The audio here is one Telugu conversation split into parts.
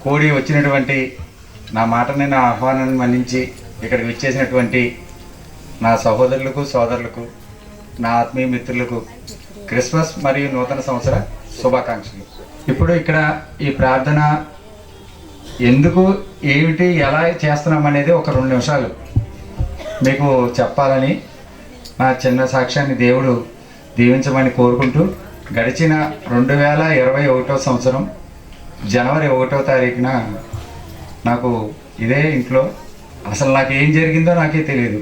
కూడి వచ్చినటువంటి నా మాటని నా ఆహ్వానాన్ని మన్నించి ఇక్కడికి వచ్చేసినటువంటి నా సహోదరులకు సోదరులకు నా ఆత్మీయ మిత్రులకు క్రిస్మస్ మరియు నూతన సంవత్సర శుభాకాంక్షలు. ఇప్పుడు ఇక్కడ ఈ ప్రార్థన ఎందుకు ఏమిటి ఎలా చేస్తున్నాం అనేది ఒక 2 నిమిషాలు మీకు చెప్పాలని నా చిన్న సాక్ష్యాన్ని దేవుడు దీవించమని కోరుకుంటూ, గడిచిన 2021 సంవత్సరం జనవరి 1వ తారీఖున నాకు ఇదే ఇంట్లో అసలు నాకు ఏం జరిగిందో నాకే తెలియదు.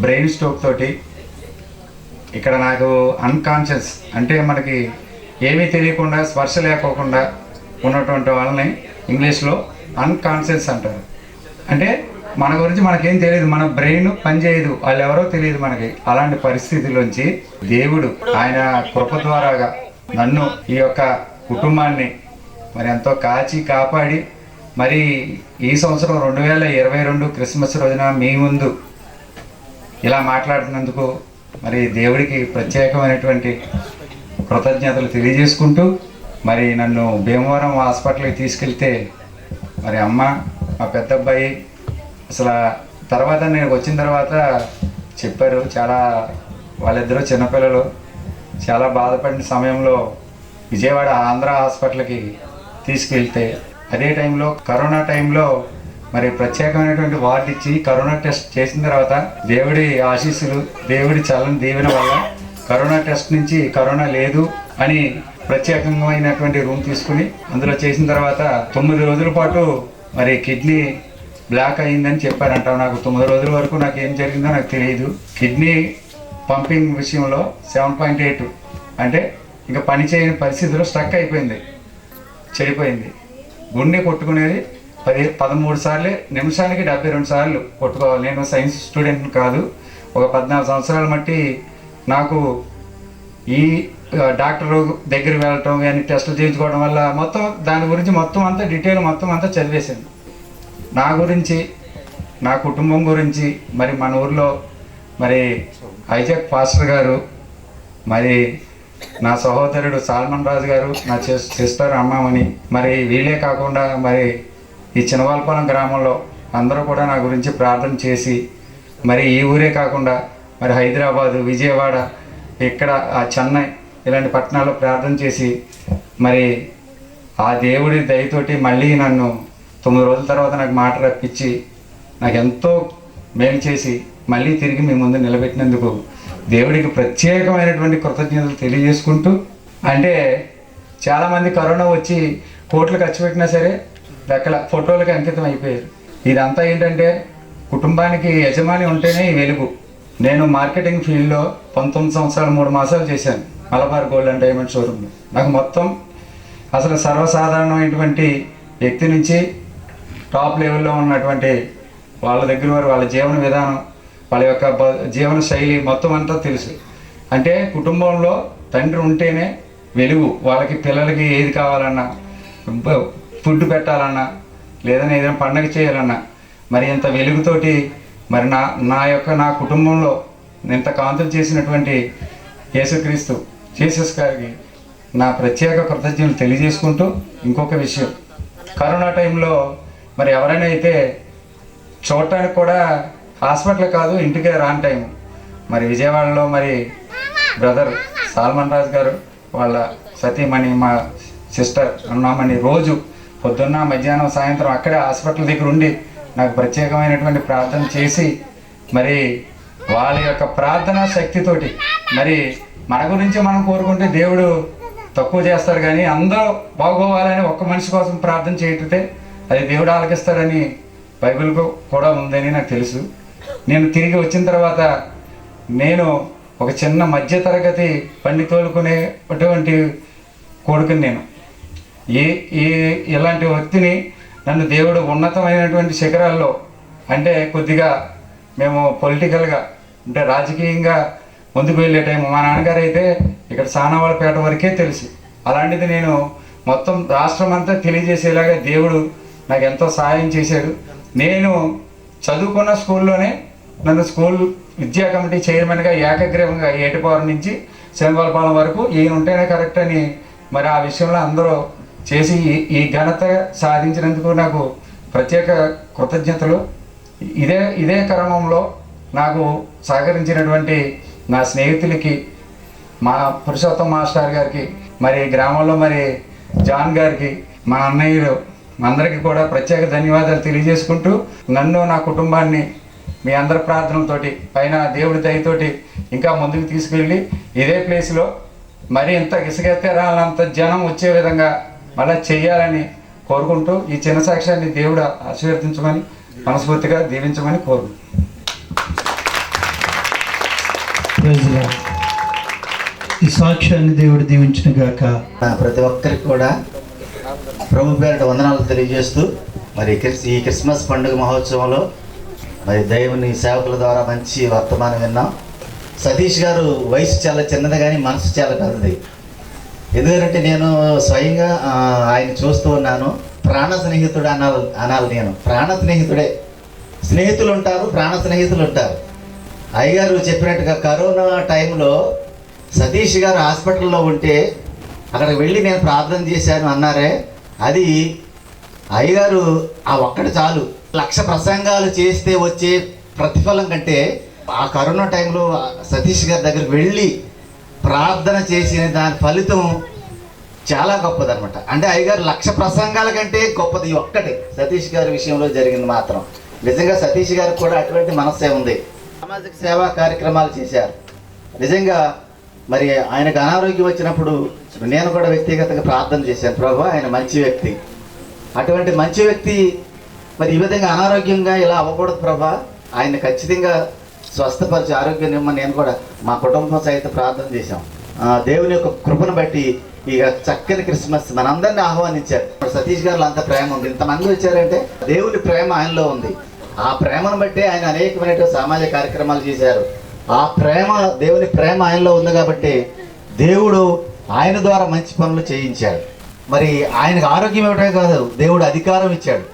బ్రెయిన్ స్ట్రోక్ తోటి ఇక్కడ నాకు అన్కాన్షియస్ అంటే మనకి ఏమీ తెలియకుండా స్పర్శ లేకోకుండా ఉన్నటువంటి వాళ్ళని ఇంగ్లీష్లో అన్కాన్షియస్ అంటారు. అంటే మన గురించి మనకేం తెలియదు, మన బ్రెయిన్ పనిచేయదు, వాళ్ళు ఎవరో తెలియదు మనకి. అలాంటి పరిస్థితిలోంచి దేవుడు ఆయన కృప ద్వారాగా నన్ను ఈ యొక్క కుటుంబాన్ని మరి ఎంతో కాచి కాపాడి మరి ఈ సంవత్సరం 2022 క్రిస్మస్ రోజున మీ ముందు ఇలా మాట్లాడుతున్నందుకు మరి దేవుడికి ప్రత్యేకమైనటువంటి కృతజ్ఞతలు తెలియజేసుకుంటూ, మరి నన్ను భీమవరం హాస్పిటల్కి తీసుకెళ్తే మరి అమ్మ మా పెద్ద అబ్బాయి అసలు తర్వాత నేను వచ్చిన తర్వాత చెప్పారు, చాలా వాళ్ళిద్దరూ చిన్నపిల్లలు చాలా బాధపడిన సమయంలో విజయవాడ ఆంధ్ర హాస్పిటల్కి తీసుకెళ్తే అదే టైంలో కరోనా టైంలో మరి ప్రత్యేకమైనటువంటి వార్డు ఇచ్చి కరోనా టెస్ట్ చేసిన తర్వాత దేవుడి ఆశీస్సులు దేవుడి చల్లని దీవెన వల్ల కరోనా టెస్ట్ నుంచి కరోనా లేదు అని ప్రత్యేకమైనటువంటి రూమ్ తీసుకుని అందులో చేసిన తర్వాత 9 రోజుల పాటు మరి కిడ్నీ బ్లాక్ అయిందని చెప్పారంట. నాకు 9 రోజుల వరకు నాకు ఏం జరిగిందో నాకు తెలియదు. కిడ్నీ పంపింగ్ విషయంలో 7.8 అంటే ఇంకా పని చేయని పరిస్థితిలో స్ట్రక్ అయిపోయింది, చెడిపోయింది. గుండె కొట్టుకునేది 13 సార్లు, నిమిషానికి 72 సార్లు కొట్టుకోవాలి. నేను సైన్స్ స్టూడెంట్ని కాదు. ఒక 14 సంవత్సరాల మట్టి నాకు ఈ డాక్టర్ దగ్గర వెళ్ళటం కానీ టెస్టులు చేయించుకోవడం వల్ల మొత్తం దాని గురించి మొత్తం అంతా డీటెయిల్ మొత్తం అంతా చదివేశాను. నా గురించి, నా కుటుంబం గురించి, మరి మన ఊర్లో మరి ఐజాక్ పాస్టర్ గారు, మరి నా సహోదరుడు సాల్మన్ రాజు గారు, నా సిస్టర్ అమ్మమని, మరి వీళ్ళే కాకుండా మరి ఈ చినవాల్పాలెం గ్రామంలో అందరూ కూడా నా గురించి ప్రార్థన చేసి, మరి ఈ ఊరే కాకుండా మరి హైదరాబాదు, విజయవాడ, ఇక్కడ చెన్నై ఇలాంటి పట్టణాల్లో ప్రార్థన చేసి మరి ఆ దేవుడి దయతోటి మళ్ళీ నన్ను 9 రోజుల తర్వాత నాకు మాట రప్పించి నాకు ఎంతో మేలు చేసి మళ్ళీ తిరిగి మీ ముందు నిలబెట్టినందుకు దేవుడికి ప్రత్యేకమైనటువంటి కృతజ్ఞతలు తెలియజేసుకుంటూ, అంటే చాలామంది కరోనా వచ్చి కోట్లు ఖర్చు పెట్టినా సరే లెక్కల ఫోటోలకి అంకితం అయిపోయారు. ఇదంతా ఏంటంటే కుటుంబానికి యజమాని ఉంటేనే ఈ వెలుగు. నేను మార్కెటింగ్ ఫీల్డ్లో 19 సంవత్సరాలు 3 మాసాలు చేశాను మలబార్ గోల్డ్ అండ్ డైమండ్ షోరూమ్లో. నాకు మొత్తం అసలు సర్వసాధారణమైనటువంటి వ్యక్తి నుంచి టాప్ లెవెల్లో ఉన్నటువంటి వాళ్ళ దగ్గర వారు వాళ్ళ జీవన విధానం, వాళ్ళ యొక్క జీవన శైలి మొత్తం అంతా తెలుసు. అంటే కుటుంబంలో తండ్రి ఉంటేనే వెలుగు. వాళ్ళకి పిల్లలకి ఏది కావాలన్నా, ఫుడ్ పెట్టాలన్నా, లేదని ఏదైనా పండగ చేయాలన్నా మరి ఇంత వెలుగుతోటి మరి నా కుటుంబంలో ఇంత కాంతులు చేసినటువంటి యేసుక్రీస్తు జీసస్ గారికి నా ప్రత్యేక కృతజ్ఞతలు తెలియజేసుకుంటూ, ఇంకొక విషయం, కరోనా టైంలో మరి ఎవరైనా అయితే చూడటానికి కూడా హాస్పిటల్ కాదు ఇంటికే రాని టైం మరి విజయవాడలో మరి బ్రదర్ సాల్మన్ రాజు గారు వాళ్ళ సతీమణి మా సిస్టర్ అన్నామని రోజు పొద్దున్న మధ్యాహ్నం సాయంత్రం అక్కడే హాస్పిటల్ దగ్గర ఉండి నాకు ప్రత్యేకమైనటువంటి ప్రార్థన చేసి మరి వాళ్ళ యొక్క ప్రార్థనా శక్తితోటి మరి మన గురించి మనం కోరుకుంటే దేవుడు తక్కువ చేస్తారు, కానీ అందరూ బాగోవాలని ఒక్క మనిషి కోసం ప్రార్థన చేయటితే అది దేవుడు ఆలకిస్తాడని బైబిల్ కూడా ఉందని నాకు తెలుసు. నేను తిరిగి వచ్చిన తర్వాత నేను ఒక చిన్న మధ్యతరగతి బండి తోలుకునేటువంటి కొడుకుని నేను. ఇలాంటి వ్యక్తిని నన్ను దేవుడు ఉన్నతమైనటువంటి శిఖరాల్లో, అంటే కొద్దిగా మేము పొలిటికల్గా అంటే రాజకీయంగా ముందుకు వెళ్ళే టైం మా నాన్నగారు అయితే ఇక్కడ సానావాళ్ళపేట వరకే తెలుసు. అలాంటిది నేను మొత్తం రాష్ట్రం అంతా తెలియజేసేలాగా దేవుడు నాకు ఎంతో సహాయం చేశాడు. నేను చదువుకున్న స్కూల్లోనే నన్ను స్కూల్ విద్యా కమిటీ చైర్మన్గా ఏకగ్రీవంగా ఏటిపావరం నుంచి శనివారపాలెం వరకు ఈయన ఉంటేనే కరెక్ట్ అని మరి ఆ విషయంలో అందరూ చేసి ఈ ఘనత సాధించినందుకు నాకు ప్రత్యేక కృతజ్ఞతలు. ఇదే క్రమంలో నాకు సహకరించినటువంటి నా స్నేహితులకి, మా పురుషోత్తం మాస్టర్ గారికి, మరి గ్రామంలో మరి జాన్ గారికి, మా అన్నయ్యలు అందరికీ కూడా ప్రత్యేక ధన్యవాదాలు తెలియజేసుకుంటూ, నన్ను నా కుటుంబాన్ని మీ అందరి ప్రార్థనలతోటి పైన దేవుడి దయతోటి ఇంకా ముందుకు తీసుకెళ్ళి ఇదే ప్లేస్లో మరి ఇంత ఇసుకెత్తరాలంత జనం వచ్చే విధంగా మళ్ళీ చెయ్యాలని కోరుకుంటూ ఈ చిన్న సాక్ష్యాన్ని దేవుడు ఆశీర్వదించమని మనస్ఫూర్తిగా దీవించమని కోరుకుంటున్నాను. ఈ సాక్ష్యాన్ని దేవుడు దీవించిన గాక. ప్రతి ఒక్కరికి కూడా ప్రభు పేరిట వందనాలు తెలియజేస్తూ, మరి ఈ క్రిస్మస్ పండుగ మహోత్సవంలో మరి దేవుని సేవకుల ద్వారా మంచి వర్తమానం విన్నాం. సతీష్ గారు వయసు చాలా చిన్నది కానీ మనసు చాలా పెద్దది. ఎందుకంటే నేను స్వయంగా ఆయన చూస్తూ ఉన్నాను. ప్రాణ స్నేహితుడు అనాలి నేను. ప్రాణ స్నేహితుడే. స్నేహితులు ఉంటారు, ప్రాణ స్నేహితులు ఉంటారు. అయ్యగారు చెప్పినట్టుగా కరోనా టైంలో సతీష్ గారు హాస్పిటల్లో ఉంటే అక్కడికి వెళ్ళి నేను ప్రార్థన చేశాను అన్నారే, అది అయ్యగారు ఆ ఒక్కటి చాలు. 1,00,000 ప్రసంగాలు చేస్తే వచ్చే ప్రతిఫలం కంటే ఆ కరోనా టైంలో సతీష్ గారి దగ్గరికి వెళ్ళి ప్రార్థన చేసిన దాని ఫలితం చాలా గొప్పదనమాట. అంటే అయ్యగారు 1,00,000 ప్రసంగాల కంటే గొప్పది ఒక్కటే సతీష్ గారి విషయంలో జరిగింది మాత్రం. నిజంగా సతీష్ గారికి కూడా అటువంటి మనస్సే ఉంది. సామాజిక సేవా కార్యక్రమాలు చేశారు. నిజంగా మరి ఆయనకు అనారోగ్యం వచ్చినప్పుడు నేను కూడా వ్యక్తిగతంగా ప్రార్థన చేశాను. ప్రభు, ఆయన మంచి వ్యక్తి, అటువంటి మంచి వ్యక్తి మరి ఈ విధంగా అనారోగ్యంగా ఇలా అవ్వకూడదు ప్రభా, ఆయన ఖచ్చితంగా స్వస్థపరిచి ఆరోగ్యం ఇవ్వమని నేను కూడా మా కుటుంబం సైతం ప్రార్థన చేశాం. దేవుని యొక్క కృపను బట్టి ఇక చక్కని క్రిస్మస్ మనందరినీ ఆహ్వానించారు. సతీష్ గారు అంత ప్రేమ ఉంది. ఇంతమంది వచ్చారంటే దేవుని ప్రేమ ఆయనలో ఉంది. ఆ ప్రేమను బట్టి ఆయన అనేకమైన సామాజిక కార్యక్రమాలు చేశారు. ఆ ప్రేమ, దేవుని ప్రేమ ఆయనలో ఉంది కాబట్టి దేవుడు ఆయన ద్వారా మంచి పనులు చేయించాడు. మరి ఆయనకు ఆరోగ్యం ఇవ్వడమే కాదు, దేవుడు అధికారం ఇచ్చాడు.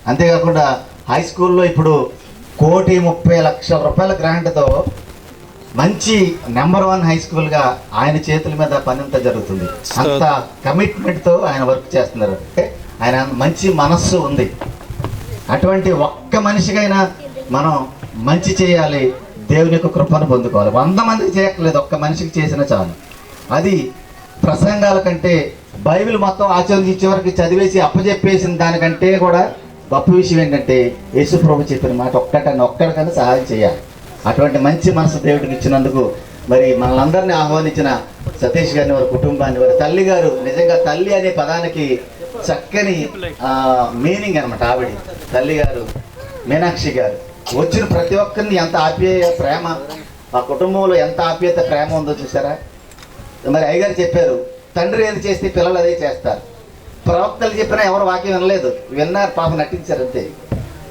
అంతేకాకుండా హై స్కూల్లో ఇప్పుడు 1,30,00,000 రూపాయల గ్రాంట్తో మంచి నెంబర్ 1 హై స్కూల్గా ఆయన చేతుల మీద పనంతా జరుగుతుంది. అంత కమిట్మెంట్తో ఆయన వర్క్ చేస్తున్నారు. ఆయన మంచి మనస్సు ఉంది. అటువంటి ఒక్క మనిషికైనా మనం మంచి చేయాలి, దేవుని యొక్క కృపను పొందుకోవాలి. 100 మందికి చేయట్లేదు, ఒక్క మనిషికి చేసిన చాలు. అది ప్రసంగాల కంటే బైబిల్ మొత్తం ఆచరించే వరకు చదివేసి అప్పచెప్పేసిన దానికంటే కూడా గొప్ప విషయం ఏంటంటే యేసు ప్రభు చెప్పిన మాట ఒక్కడికన్నా సహాయం చేయాలి. అటువంటి మంచి మనసు దేవుడికి ఇచ్చినందుకు మరి మనల్ని ఆహ్వానించిన సతీష్ గారిని, వారి కుటుంబాన్ని, వారి తల్లి గారు, నిజంగా తల్లి అనే పదానికి చక్కని మీనింగ్ అనమాట. ఆవిడ తల్లి గారు మీనాక్షి గారు వచ్చిన ప్రతి ఒక్కరిని ఎంత ఆప్యాయ ప్రేమ, ఆ కుటుంబంలో ఎంత ఆప్యాయత ప్రేమ ఉందో చూసారా. మరి అయ్యగారు చెప్పారు, తండ్రి ఏది చేస్తే పిల్లలు అదే చేస్తారు. ప్రవక్తలు చెప్పినా ఎవరు వాక్యం వినలేదు, విన్నారు, పాపం నటించారు అంతే.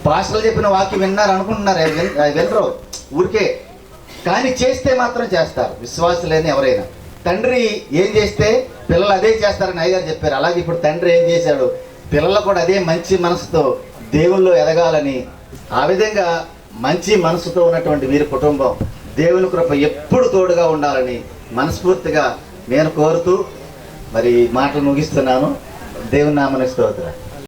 పాస్టర్లు చెప్పిన వాక్యం విన్నారు అనుకుంటున్నారు, వినరు ఊరికే. కానీ చేస్తే మాత్రం చేస్తారు, విశ్వాసులేని ఎవరైనా. తండ్రి ఏం చేస్తే పిల్లలు అదే చేస్తారని అయ్యగారు చెప్పారు. అలాగే ఇప్పుడు తండ్రి ఏం చేశాడు, పిల్లలు కూడా అదే మంచి మనసుతో దేవుల్లో ఎదగాలని, ఆ విధంగా మంచి మనసుతో ఉన్నటువంటి వీరి కుటుంబం దేవుని కృప ఎప్పుడు తోడుగా ఉండాలని మనస్ఫూర్తిగా నేను కోరుతూ మరి మాటలు ముగిస్తున్నాను. దేవుని నామమున స్తోత్రం.